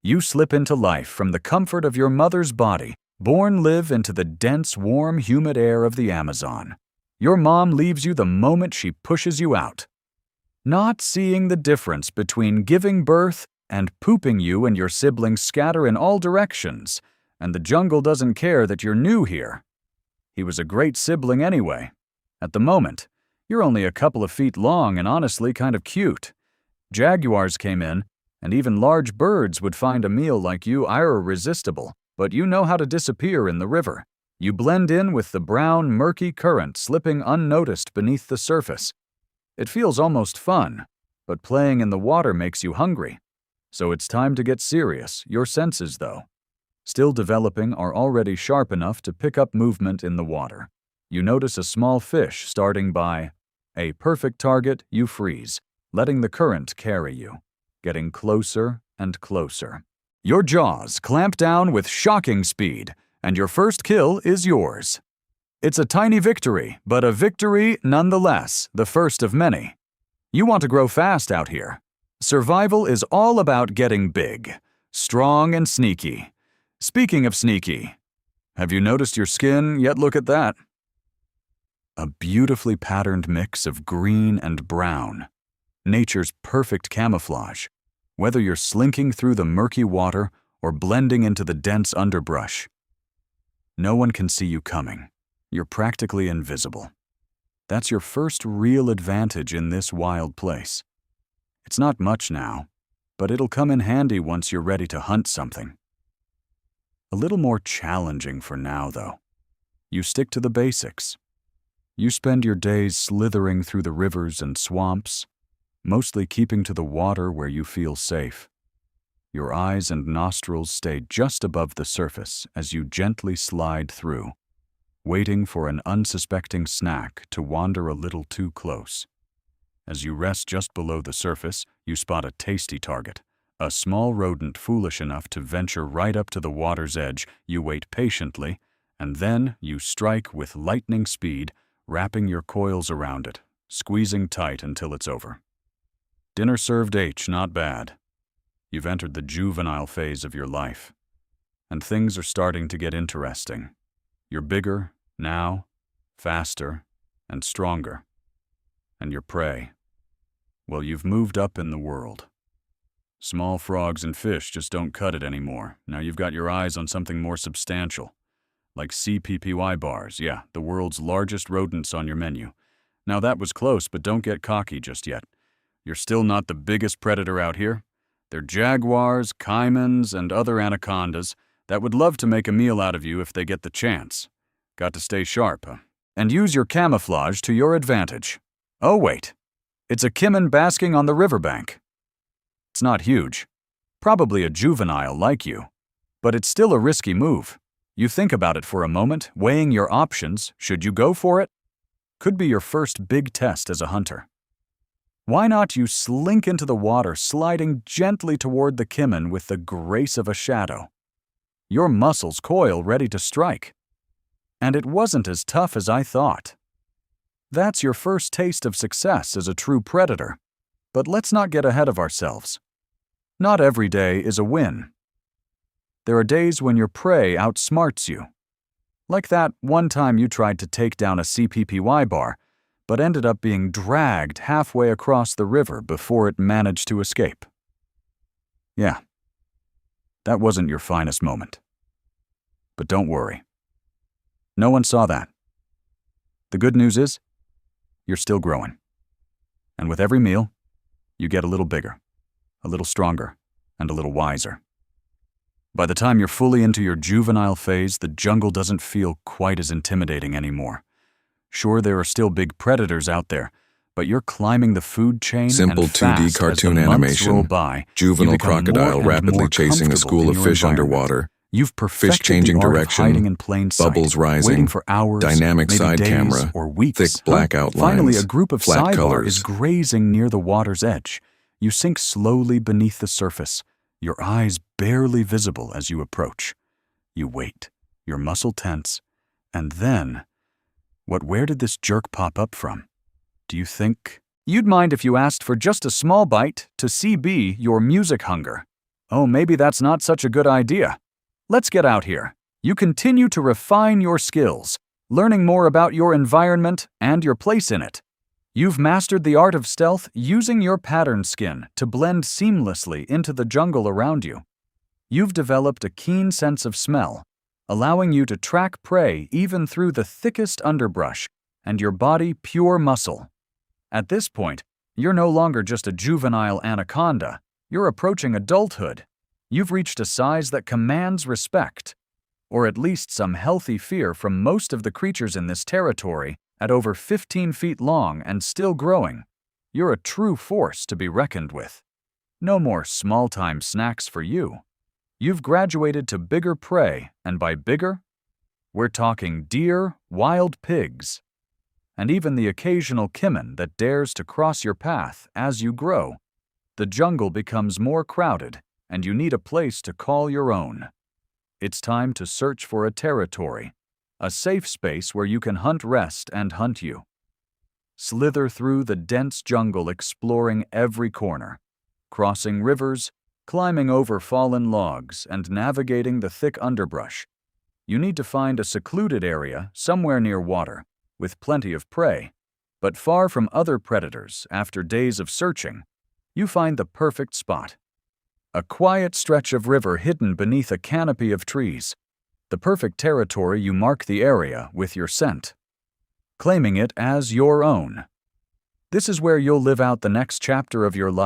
You slip into life from the comfort of your mother's body, born live into the dense, warm, humid air of the Amazon. Your mom leaves you the moment she pushes you out. Not seeing the difference between giving birth and pooping you and your siblings scatter in all directions, and the jungle doesn't care that you're new here. He was a great sibling anyway. At the moment, you're only a couple of feet long and honestly kind of cute. Jaguars came in, and even large birds would find a meal like you irresistible, but you know how to disappear in the river. You blend in with the brown, murky current slipping unnoticed beneath the surface. It feels almost fun, but playing in the water makes you hungry. So it's time to get serious. Your senses, though, still developing, are already sharp enough to pick up movement in the water. You notice a small fish starting by a perfect target. You freeze, letting the current carry you, getting closer and closer. Your jaws clamp down with shocking speed, and your first kill is yours. It's a tiny victory, but a victory nonetheless, the first of many. You want to grow fast out here. Survival is all about getting big, strong, and sneaky. Speaking of sneaky, have you noticed your skin? Yet look at that. A beautifully patterned mix of green and brown. Nature's perfect camouflage, whether you're slinking through the murky water or blending into the dense underbrush. No one can see you coming. You're practically invisible. That's your first real advantage in this wild place. It's not much now, but it'll come in handy once you're ready to hunt something. A little more challenging for now, though. You stick to the basics. You spend your days slithering through the rivers and swamps, mostly keeping to the water where you feel safe. Your eyes and nostrils stay just above the surface as you gently slide through, waiting for an unsuspecting snack to wander a little too close. As you rest just below the surface, you spot a tasty target. A small rodent foolish enough to venture right up to the water's edge. You wait patiently, and then you strike with lightning speed, wrapping your coils around it, squeezing tight until it's over. Dinner served H, not bad. You've entered the juvenile phase of your life, and things are starting to get interesting. You're bigger now, faster, and stronger. And your prey, well, you've moved up in the world. Small frogs and fish just don't cut it anymore. Now you've got your eyes on something more substantial, like CPPY bars, yeah, the world's largest rodents on your menu. Now that was close, but don't get cocky just yet. You're still not the biggest predator out here. They're jaguars, caimans, and other anacondas that would love to make a meal out of you if they get the chance. Got to stay sharp, huh? And use your camouflage to your advantage. Oh wait, it's a caiman basking on the riverbank. It's not huge, probably a juvenile like you, but it's still a risky move. You think about it for a moment, weighing your options. Should you go for it? Could be your first big test as a hunter. Why not you slink into the water, sliding gently toward the caiman with the grace of a shadow? Your muscles coil, ready to strike. And it wasn't as tough as I thought. That's your first taste of success as a true predator. But let's not get ahead of ourselves. Not every day is a win. There are days when your prey outsmarts you. Like that one time you tried to take down a CPPY bar, but ended up being dragged halfway across the river before it managed to escape. Yeah, that wasn't your finest moment. But don't worry. No one saw that. The good news is, you're still growing. And with every meal, you get a little bigger, a little stronger, and a little wiser. By the time you're fully into your juvenile phase, the jungle doesn't feel quite as intimidating anymore. Sure, there are still big predators out there, but you're climbing the food chain. Simple and 2D cartoon animation. Juvenile crocodile rapidly chasing a school of fish underwater. You've perfected Fish changing the art direction, of hiding in plain sight, bubbles rising, waiting for hours, dynamic maybe side days camera, or weeks. thick black outlines, Finally, a group of flat cybar colors. is grazing near the water's edge. You sink slowly beneath the surface, your eyes barely visible as you approach. You wait, your muscle tense, and then, where did this jerk pop up from? Do you think you'd mind if you asked for just a small bite to CB your music hunger? Oh, maybe that's not such a good idea. Let's get out here. You continue to refine your skills, learning more about your environment and your place in it. You've mastered the art of stealth using your pattern skin to blend seamlessly into the jungle around you. You've developed a keen sense of smell, allowing you to track prey even through the thickest underbrush, and your body pure muscle. At this point, you're no longer just a juvenile anaconda. You're approaching adulthood. You've reached a size that commands respect, or at least some healthy fear from most of the creatures in this territory. At over 15 feet long and still growing, you're a true force to be reckoned with. No more small-time snacks for you. You've graduated to bigger prey, and by bigger, we're talking deer, wild pigs, and even the occasional caiman that dares to cross your path as you grow. The jungle becomes more crowded, and you need a place to call your own. It's time to search for a territory, a safe space where you can hunt rest and hunt you. Slither through the dense jungle, exploring every corner, crossing rivers, climbing over fallen logs, and navigating the thick underbrush. You need to find a secluded area somewhere near water, with plenty of prey, but far from other predators. After days of searching, you find the perfect spot. A quiet stretch of river hidden beneath a canopy of trees. The perfect territory. You mark the area with your scent, claiming it as your own. This is where you'll live out the next chapter of your life.